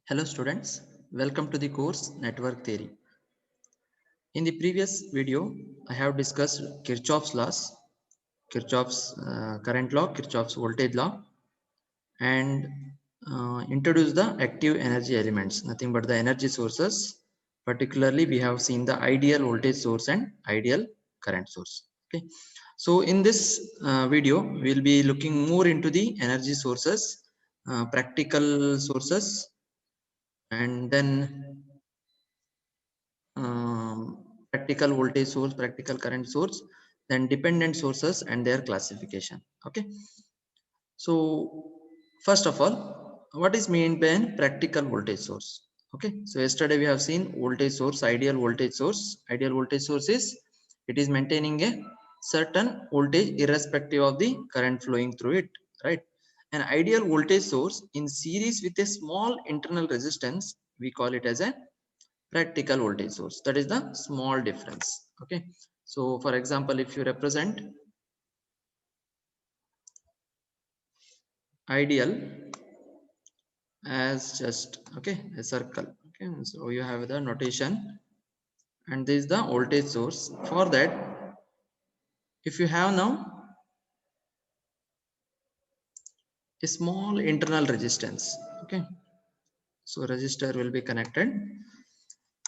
Hello students, welcome to the course Network Theory. In the previous video, I have discussed Kirchhoff's laws, Kirchhoff's current law, Kirchhoff's voltage law, and introduced the active energy elements, nothing but the energy sources. Particularly, we have seen the ideal voltage source and ideal current source. Okay, so in this video, we'll be looking more into the energy sources, practical sources, and then practical voltage source, practical current source, then dependent sources and their classification. Okay, so first of all, what is meant by a practical voltage source? Okay, so yesterday we have seen voltage source, ideal voltage source. Ideal voltage source is, it is maintaining a certain voltage irrespective of the current flowing through it, right? An ideal voltage source in series with a small internal resistance, we call it as a practical voltage source. That is the small difference. Okay, so for example, if you represent ideal as just, okay, a circle. Okay, so you have the notation, and this is the voltage source. For that, if you have now a small internal resistance, okay, so resistor will be connected.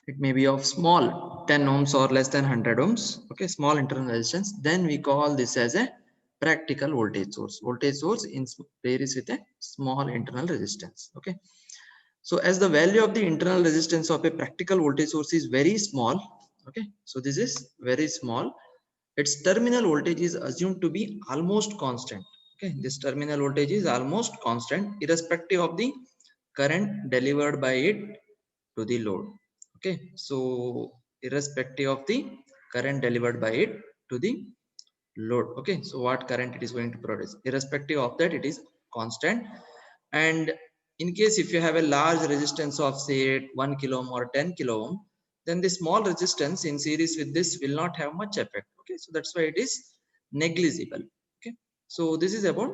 It may be of small 10 ohms or less than 100 ohms. Okay, small internal resistance, then we call this as a practical voltage source. Voltage source in series with a small internal resistance. Okay, so as the value of the internal resistance of a practical voltage source is very small, okay, so this is very small, its terminal voltage is assumed to be almost constant. Okay, this terminal voltage is almost constant irrespective of the current delivered by it to the load. Okay, so irrespective of the current delivered by it to the load. Okay, so what current it is going to produce, irrespective of that, it is constant. And in case if you have a large resistance of say 1 kilo ohm or 10 kilo ohm, then the small resistance in series with this will not have much effect. Okay, so that's why it is negligible. Okay, so this is about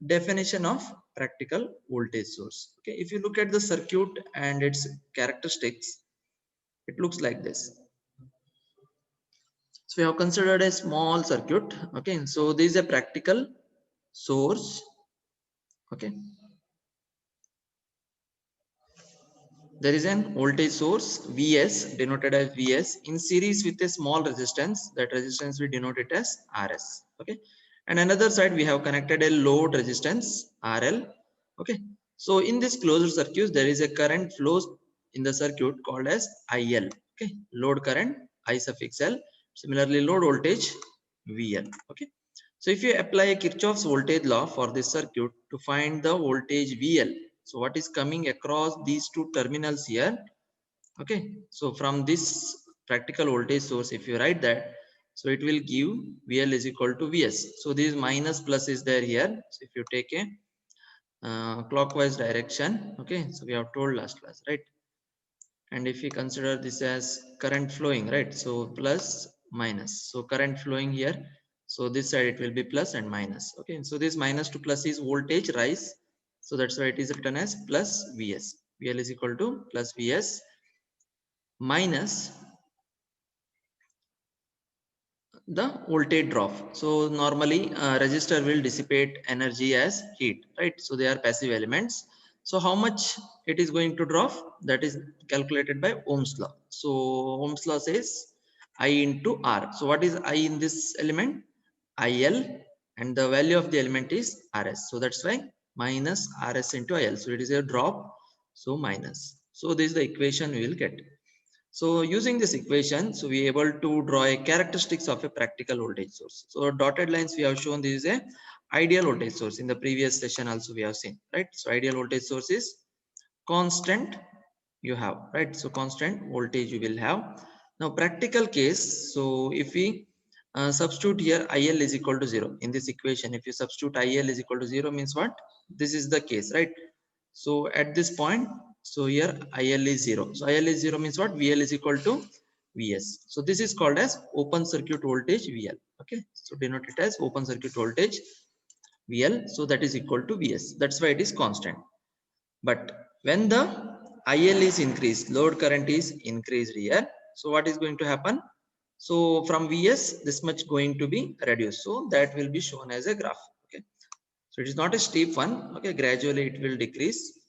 definition of practical voltage source. Okay, if you look at the circuit and its characteristics, it looks like this. So we have considered a small circuit. Okay, so this is a practical source. Okay, there is an voltage source Vs, denoted as Vs, in series with a small resistance. That resistance we denote it as Rs. Okay, and another side we have connected a load resistance RL. Okay, so in this closed circuit there is a current flows in the circuit called as IL. Okay, load current I suffix L. Similarly, load voltage VL. Okay, so if you apply a Kirchhoff's voltage law for this circuit to find the voltage VL, so what is coming across these two terminals here? Okay, so from this practical voltage source, if you write that, so it will give VL is equal to Vs. So this minus plus is there here. So if you take a clockwise direction, okay, so we have told last class, right? And if we consider this as current flowing, right, so plus minus, so current flowing here, so this side it will be plus and minus. Okay, so this minus to plus is voltage rise, so that's why it is written as plus Vs. VL is equal to plus Vs minus the voltage drop. So normally resistor will dissipate energy as heat, right? So they are passive elements. So how much it is going to drop, that is calculated by Ohm's law. So Ohm's law says I into R. So what is I in this element? IL, and the value of the element is Rs, so that's why minus Rs into IL. So it is a drop, so minus. So this is the equation we will get. So using this equation, so we are able to draw a characteristics of a practical voltage source. So dotted lines we have shown, this is a ideal voltage source. In the previous session also we have seen, right? So ideal voltage source is constant you have, right? So constant voltage you will have. Now practical case, so if we substitute here IL is equal to 0 in this equation, if you substitute IL is equal to 0 means what? This is the case, right? So at this point, so here IL is 0. So IL is 0 means what? VL is equal to Vs. So this is called as open circuit voltage VL. Okay, so denote it as open circuit voltage VL. So that is equal to Vs. That's why it is constant. But when the IL is increased, load current is increased here. So what is going to happen? So from Vs, this much going to be reduced. So that will be shown as a graph. Okay. So it is not a steep one. Okay. Gradually it will decrease.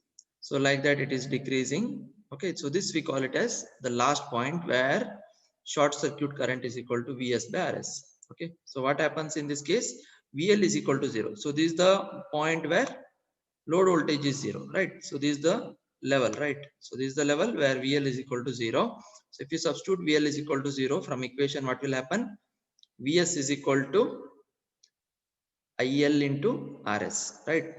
So like that it is decreasing. Okay. So this we call it as the last point where short circuit current is equal to Vs by Rs. Okay. So what happens in this case? VL is equal to 0. So this is the point where load voltage is 0, right? So this is the level, right? So this is the level where VL is equal to 0. So if you substitute VL is equal to 0 from equation, what will happen? Vs is equal to IL into Rs, right?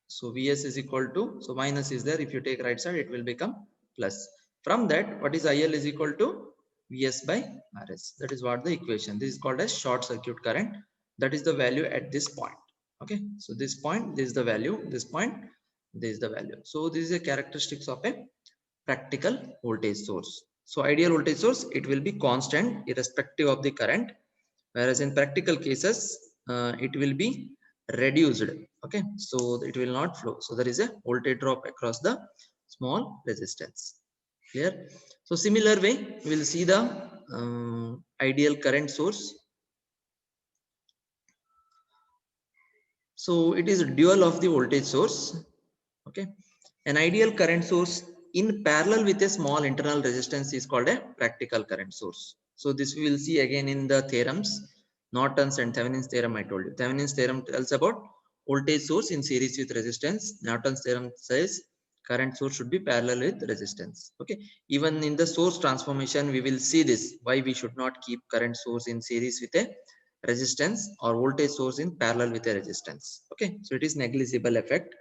So Vs is equal to, so minus is there, if you take right side it will become plus. From that, what is IL is equal to Vs by Rs. That is what the equation, this is called as short circuit current. That is the value at this point. Okay, so this point, this is the value, this point, this is the value. So this is a characteristics of a practical voltage source. So ideal voltage source, it will be constant irrespective of the current, whereas in practical cases it will be reduced. Okay, so it will not flow, so there is a voltage drop across the small resistance. Clear? So similar way we will see the ideal current source. So it is dual of the voltage source. Okay, an ideal current source in parallel with a small internal resistance is called a practical current source. So this we will see again in the theorems, Norton's and Thevenin's theorem. I told you Thevenin's theorem tells about voltage source in series with resistance. Norton's theorem says current source should be parallel with resistance. Okay, even in the source transformation we will see this, why we should not keep current source in series with a resistance or voltage source in parallel with a resistance. Okay, so it is negligible effect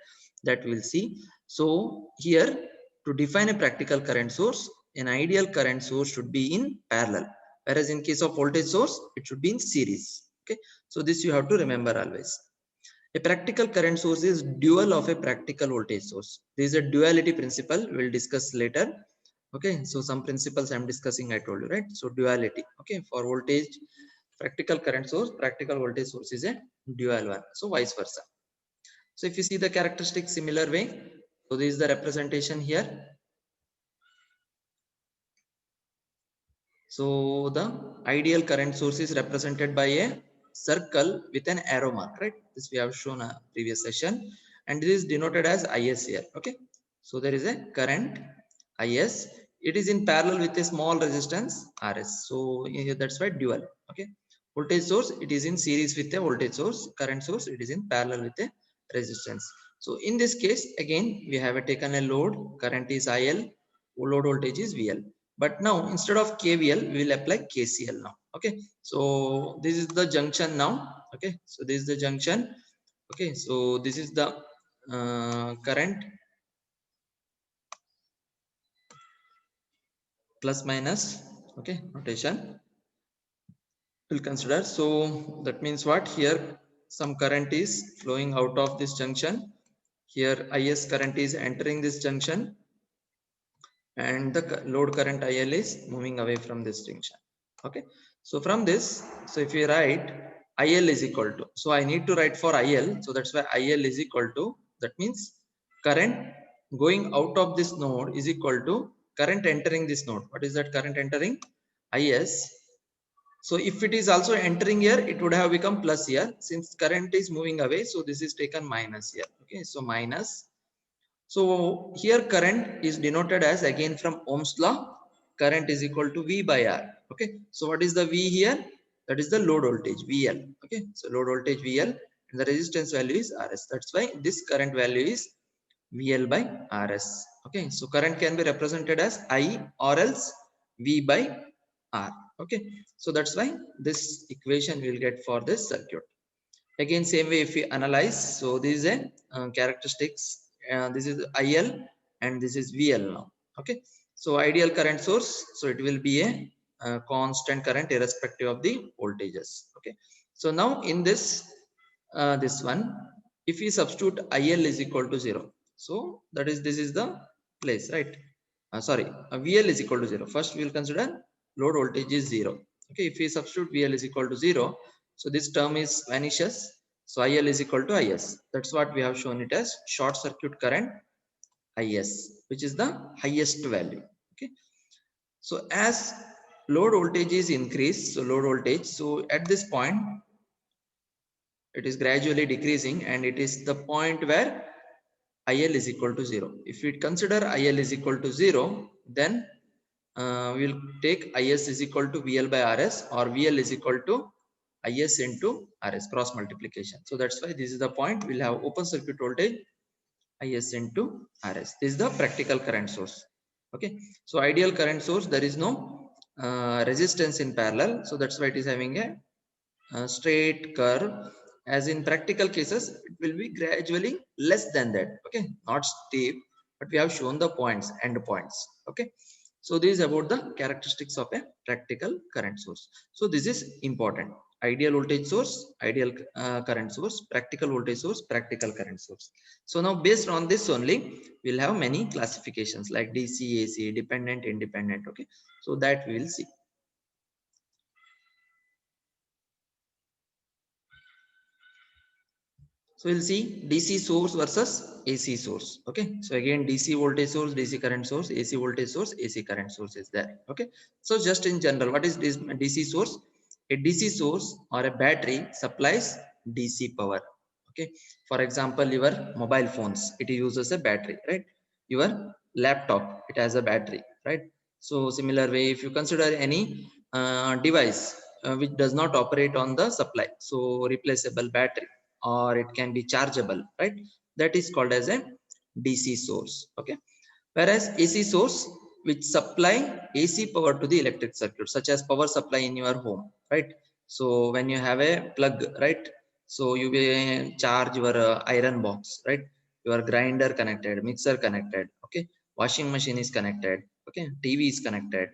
that we'll see. So here, to define a practical current source, an ideal current source should be in parallel, whereas in case of voltage source it should be in series. Okay, so this you have to remember always. A practical current source is dual of a practical voltage source. There is a duality principle we'll discuss later. Okay, so some principles I'm discussing, I told you, right? So duality. Okay, for voltage, practical current source, practical voltage source is a dual one, so vice versa. So if you see the characteristic similar way, so this is the representation here. So the ideal current source is represented by a circle with an arrow mark, right? This we have shown a previous session, and this is denoted as IS here. Okay, so there is a current IS. It is in parallel with a small resistance RS. So that's why dual. Okay, voltage source, it is in series with a voltage source. Current source, it is in parallel with a resistance. So in this case, again we have taken a load. Current is IL. Load voltage is VL. But now instead of KVL we will apply KCL now. Okay, so this is the junction now. Okay, so this is the junction. Okay, so this is the current plus minus. Okay, notation we'll consider. So that means what, here some current is flowing out of this junction. Here IS current is entering this junction, and the load current IL is moving away from this junction. Okay, so from this, so if you write IL is equal to, so I need to write for IL, so that's why IL is equal to, that means current going out of this node is equal to current entering this node. What is that current entering? IS. So if it is also entering here, it would have become plus here, since current is moving away, so this is taken minus here. Okay, so minus. So here current is denoted as, again from Ohm's law, current is equal to V by R. Okay, so what is the V here? That is the load voltage VL. Okay, so load voltage VL, and the resistance value is RS. That's why this current value is VL by RS. Okay, so current can be represented as I or else V by R. Okay, so that's why this equation we'll get for this circuit. Again same way if we analyze, so this is a characteristics, this is IL and this is VL now. Okay, so ideal current source, so it will be a constant current irrespective of the voltages. Okay, so now in this this one, if we substitute IL is equal to 0, so that is, this is the place, right? Sorry, VL is equal to 0. First we will consider load voltage is 0. Okay, if we substitute VL is equal to 0, so this term is vanishes. So IL is equal to IS. That's what we have shown it as short circuit current. IS, which is the highest value. Okay. So as load voltage is increased, so load voltage, so at this point it is gradually decreasing, and it is the point where IL is equal to 0. If we consider IL is equal to 0, then we'll take IS is equal to VL by RS, or VL is equal to IS into RS, cross multiplication. So that's why this is the point. We'll have open circuit voltage IS into RS. This is the practical current source. Okay. So ideal current source, there is no resistance in parallel. So that's why it is having a straight curve. As in practical cases, it will be gradually less than that. Okay. Not steep, but we have shown the points, end points. Okay. So this is about the characteristics of a practical current source. So this is important. Ideal voltage source, ideal current source, practical voltage source, practical current source. So now based on this only, we'll have many classifications like DC, AC, dependent, independent. Okay. So that we will see. So we'll see DC source versus AC source. Okay. So again, DC voltage source, DC current source, AC voltage source, AC current source is there. Okay. So just in general, what is this DC source? A DC source or a battery supplies DC power. Okay. For example, your mobile phones, it uses a battery, right? Your laptop, it has a battery, right? So similar way, if you consider any device which does not operate on the supply, so replaceable battery, or it can be chargeable, right? That is called as a DC source. Okay. Whereas AC source, which supply AC power to the electric circuit, such as power supply in your home, right? So when you have a plug, right? So you will charge your iron box, right? Your grinder connected, mixer connected, okay? Washing machine is connected, okay? TV is connected.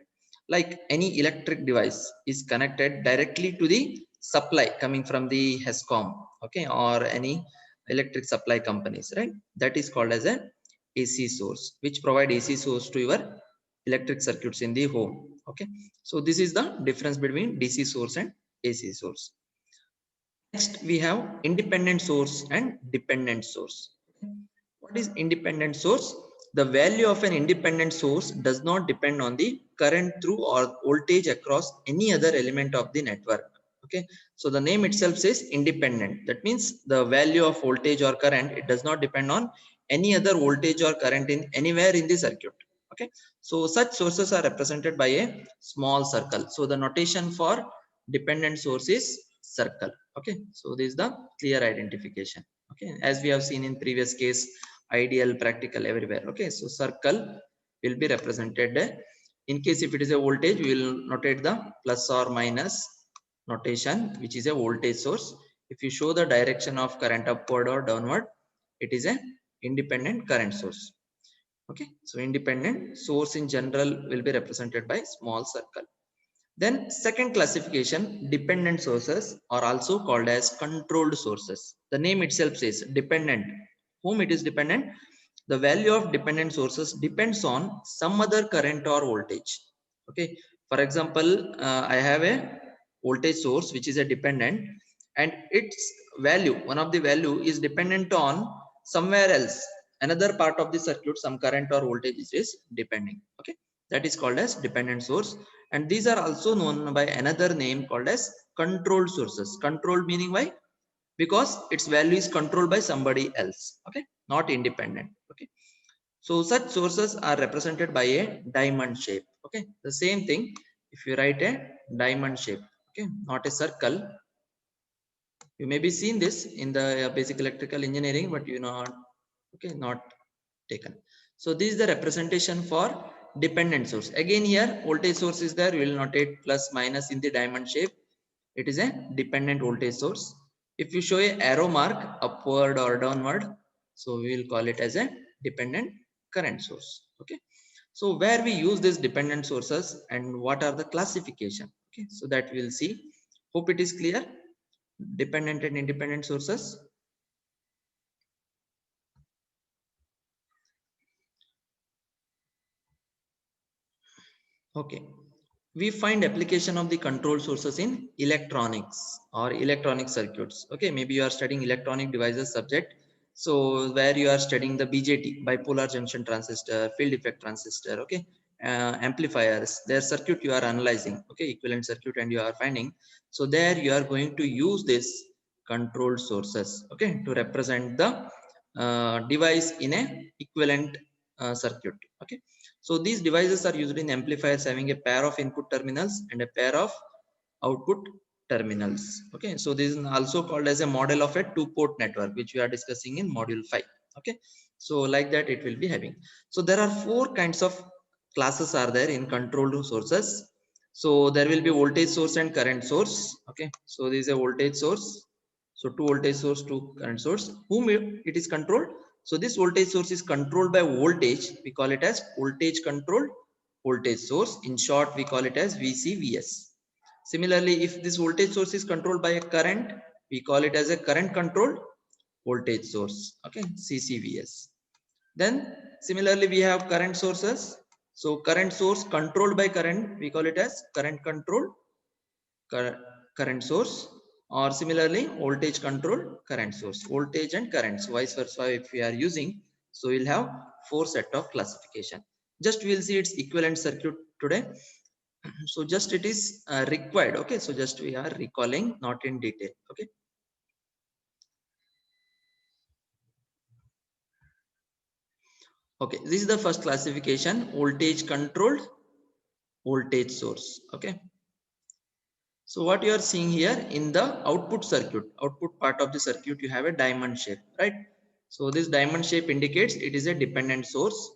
Like any electric device is connected directly to the supply coming from the HESCOM, okay? Or any electric supply companies, right? That is called as a AC source, which provide AC source to your electric circuits in the home. Okay. So this is the difference between DC source and AC source. Next, we have independent source and dependent source. What is independent source? The value of an independent source does not depend on the current through or voltage across any other element of the network. Okay. So the name itself says independent. That means the value of voltage or current, it does not depend on any other voltage or current in anywhere in the circuit. Okay. So such sources are represented by a small circle. So the notation for dependent source is circle. Okay. So this is the clear identification. Okay. As we have seen in previous case, ideal, practical, everywhere. Okay. So circle will be represented. In case if it is a voltage, we will notate the plus or minus notation, which is a voltage source. If you show the direction of current upward or downward, it is a independent current source. Okay. So independent source in general will be represented by small circle. Then second classification, dependent sources are also called as controlled sources. The name itself says dependent. Whom it is dependent? The value of dependent sources depends on some other current or voltage. Okay. For example, I have a voltage source which is a dependent, and its value, one of the value is dependent on somewhere else, another part of the circuit, some current or voltage is depending. Okay. That is called as dependent source. And these are also known by another name called as controlled sources. Controlled meaning why? Because its value is controlled by somebody else. Okay. Not independent. Okay. So such sources are represented by a diamond shape. Okay. The same thing if you write a diamond shape. Okay. Not a circle. You may be seen this in the basic electrical engineering, but you not, okay, not taken. So this is the representation for dependent source. Again here voltage source is there. We will notate plus minus in the diamond shape. It is a dependent voltage source. If you show a arrow mark upward or downward, so we will call it as a dependent current source. Okay. So where we use these dependent sources and what are the classification? Okay. So that we will see. Hope it is clear. Dependent and independent sources. Okay. We find application of the control sources in electronics or electronic circuits. Okay. Maybe you are studying electronic devices subject. So where you are studying the BJT, bipolar junction transistor, field effect transistor, okay, amplifiers, their circuit you are analyzing, okay, equivalent circuit, and you are finding. So there you are going to use this controlled sources, okay, to represent the device in a equivalent circuit, okay. So these devices are used in amplifiers having a pair of input terminals and a pair of output terminals, okay. So this is also called as a model of a two-port network, which we are discussing in module 5, okay. So like that it will be having. So there are four kinds of classes are there in controlled sources. So there will be voltage source and current source, okay. So this is a voltage source, so two voltage source, two current source, whom it is controlled. So this voltage source is controlled by voltage, we call it as voltage controlled voltage source. In short, we call it as VCVS. Similarly, if this voltage source is controlled by a current, we call it as a current controlled voltage source, okay, CCVS. Then similarly, we have current sources. So current source controlled by current, we call it as current controlled current source, or similarly voltage controlled current source, voltage and current. So vice versa, if we are using, so we'll have four set of classification. Just we'll see its equivalent circuit today. So just it is required, okay. So just we are recalling, not in detail, okay. Okay, this is the first classification, voltage controlled voltage source, okay. So what you are seeing here in the output circuit, output part of the circuit, you have a diamond shape, right? So this diamond shape indicates it is a dependent source,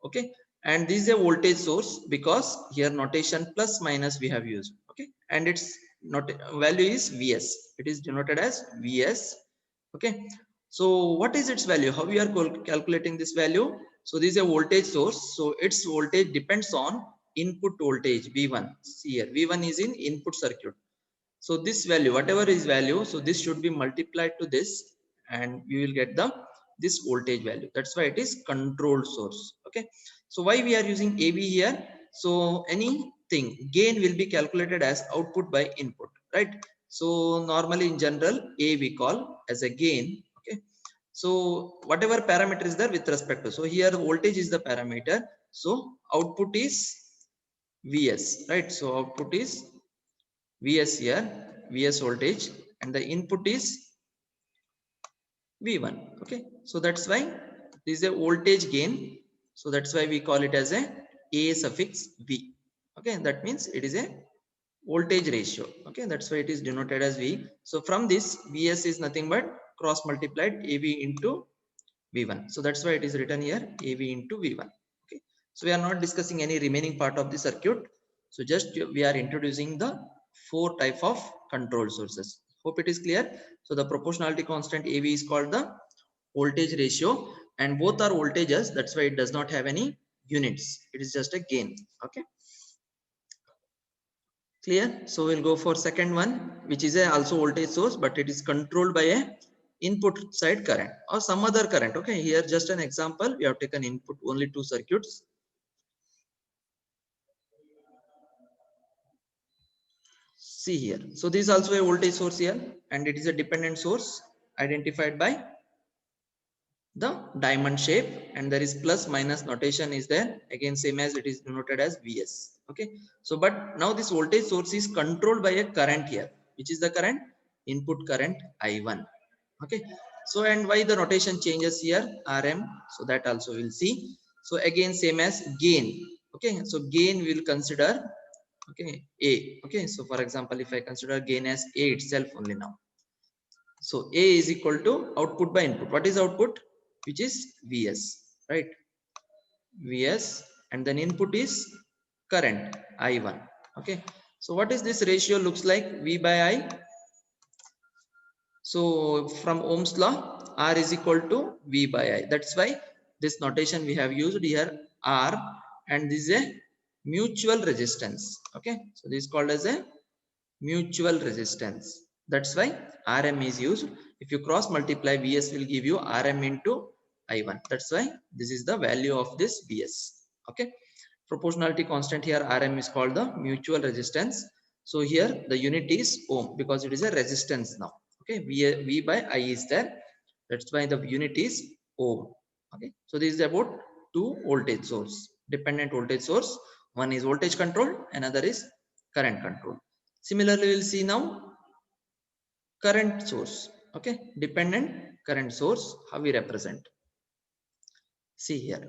okay. And this is a voltage source because here notation plus minus we have used, okay. And its not value is Vs. It is denoted as Vs, okay. So what is its value? How we are calculating this value? So this is a voltage source. So its voltage depends on input voltage V1. See here, V1 is in input circuit. So this value, whatever is value, so this should be multiplied to this, and we will get the this voltage value. That's why it is controlled source, okay. So why we are using AB here? So anything gain will be calculated as output by input, right? So normally in general A we call as a gain, okay. So whatever parameter is there with respect to, so here voltage is the parameter, so output is Vs, right? So output is Vs here, Vs voltage, and the input is V1, okay. So that's why this is a voltage gain, so that's why we call it as a suffix V, okay. That means it is a voltage ratio, okay. That's why it is denoted as V. So from this, Vs is nothing but cross multiplied AV into V1, so that's why it is written here AV into V1, okay. So we are not discussing any remaining part of the circuit, so just we are introducing the four type of control sources. Hope it is clear. So the proportionality constant AV is called the voltage ratio, and both are voltages, that's why it does not have any units, it is just a gain, okay. Clear. So we'll go for second one, which is a also voltage source, but it is controlled by a input side current or some other current, okay. Here just an example, we have taken input only two circuits. See here, so this is also a voltage source here, and it is a dependent source identified by the diamond shape, and there is plus minus notation is there, again same as it is denoted as Vs, okay. So but now this voltage source is controlled by a current here, which is the current input current I1, okay. So and why the notation changes here, Rm, so that also we'll see. So again same as gain, okay. So gain will consider, okay, A, okay. So for example, if I consider gain as A itself only now, so A is equal to output by input. What is output? Which is Vs, right? Vs, and then input is current I1. Okay. So what is this ratio looks like? V by I. So from Ohm's law, R is equal to V by I. That's why this notation we have used here, R, and this is a mutual resistance. Okay. So this is called as a mutual resistance. That's why Rm is used. If you cross multiply, Vs will give you Rm into I1. That's why this is the value of this Vs. Okay. Proportionality constant here, Rm is called the mutual resistance. So here the unit is ohm because it is a resistance now. Okay. V by I is there. That's why the unit is ohm. Okay, so this is about two voltage source, dependent voltage source. One is voltage control, another is current control. Similarly, we'll see now current source. Okay, dependent current source, how we represent. See here.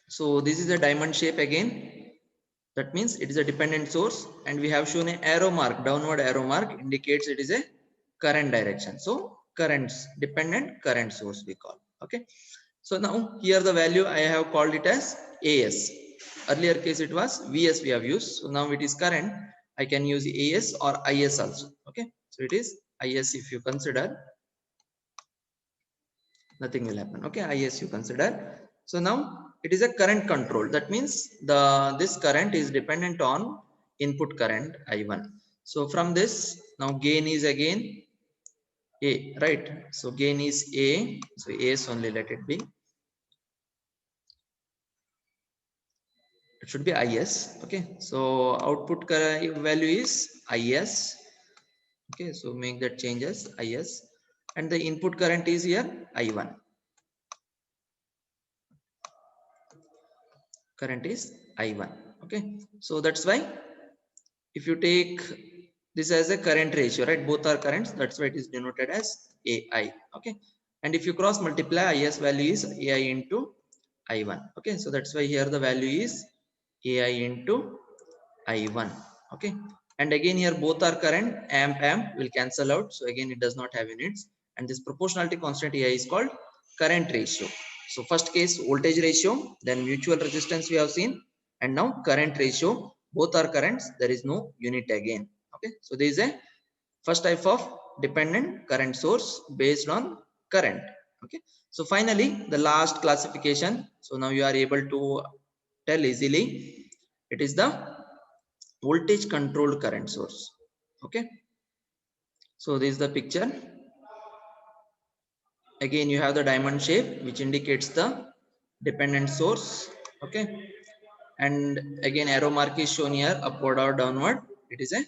So this is a diamond shape again. That means it is a dependent source, and we have shown an arrow mark, downward arrow mark indicates it is a current direction. So currents, dependent current source we call. Okay, so now here the value I have called it as AS. Earlier case it was VS we have used, so now it is current. I can use AS or IS also. Okay, so it is IS. If you consider, nothing will happen. Okay, IS you consider. So now it is a current control. That means this current is dependent on input current I1. So from this, now gain is again A, right? So gain is A, so AS only, let it be. It should be IS. Okay, so output value is IS. Okay, so make that changes IS, and the input current is here I1. Current is I1. Okay, so that's why if you take this as a current ratio, right, both are currents, that's why it is denoted as AI. Okay, and if you cross multiply, IS value is AI into I1. Okay, so that's why here the value is AI into I1. Okay, and again here both are current, amp will cancel out, so again it does not have units, and this proportionality constant AI is called current ratio. So first case voltage ratio, then mutual resistance we have seen, and now current ratio. Both are currents, there is no unit again. Okay, so there is a first type of dependent current source based on current. Okay, so finally the last classification, so now you are able to tell easily, it is the voltage controlled current source. Okay, so this is the picture. Again you have the diamond shape which indicates the dependent source. Okay, and again arrow mark is shown here, upward or downward, it is a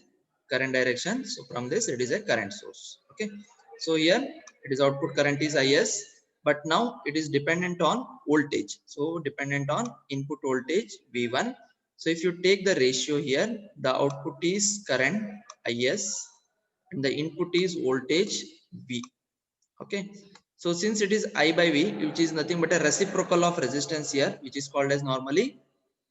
current direction. So from this it is a current source. Okay, so here it is output current is IS, but now it is dependent on voltage, so dependent on input voltage V1. So if you take the ratio here, the output is current IS and the input is voltage V. Okay, so since it is I by V, which is nothing but a reciprocal of resistance here, which is called as normally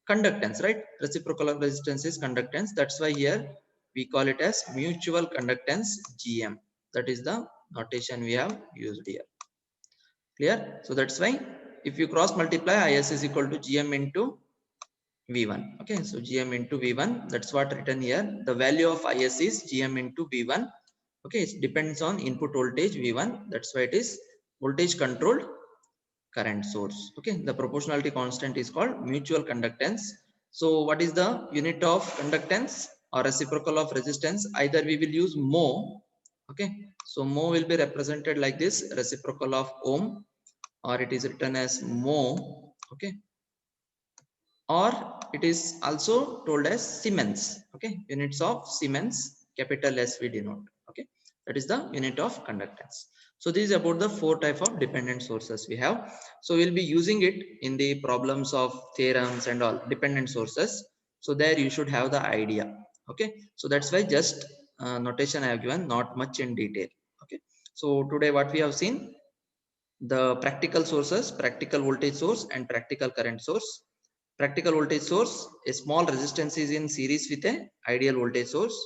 conductance, right? Reciprocal of resistance is conductance. That's why here we call it as mutual conductance GM. That is the notation we have used here. Clear? So that's why if you cross multiply, IS is equal to GM into V1. Okay, so GM into V1, that's what written here. The value of IS is GM into V1. Okay, it depends on input voltage V1. That's why it is voltage controlled current source. Okay, the proportionality constant is called mutual conductance. So what is the unit of conductance or reciprocal of resistance? Either we will use mho. Okay, so mho will be represented like this, reciprocal of ohm, or it is written as mho. Okay, or it is also told as Siemens. Okay, units of Siemens, capital S we denote. Okay, that is the unit of conductance. So this is about the four type of dependent sources we have. So we'll be using it in the problems of theorems and all dependent sources, so there you should have the idea. Okay, so that's why just notation I have given, not much in detail. Okay, so today what we have seen, the practical sources, practical voltage source and practical current source. Practical voltage source, a small resistance is in series with a ideal voltage source.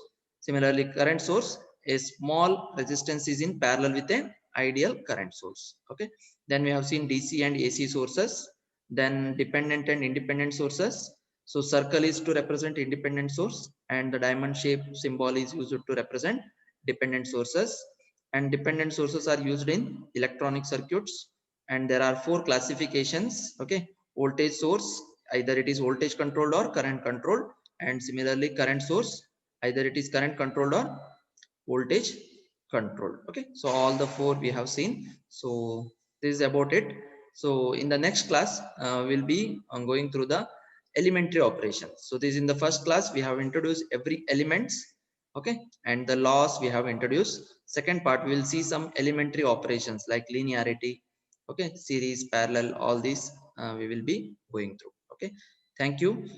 Similarly, current source, a small resistance is in parallel with a ideal current source. Okay, then we have seen DC and AC sources, then dependent and independent sources. So circle is to represent independent source, and the diamond shape symbol is used to represent dependent sources. And dependent sources are used in electronic circuits, and there are four classifications. Okay, voltage source, either it is voltage controlled or current controlled, and similarly current source, either it is current controlled or voltage controlled. Okay, so all the four we have seen. So this is about it. So in the next class we'll be going through the elementary operations. So this, in the first class we have introduced every elements, Okay, and the laws we have introduced. Second part, we will see some elementary operations like linearity, okay, series, parallel, all these we will be going through. Okay, thank you.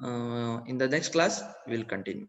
In the next class we will continue.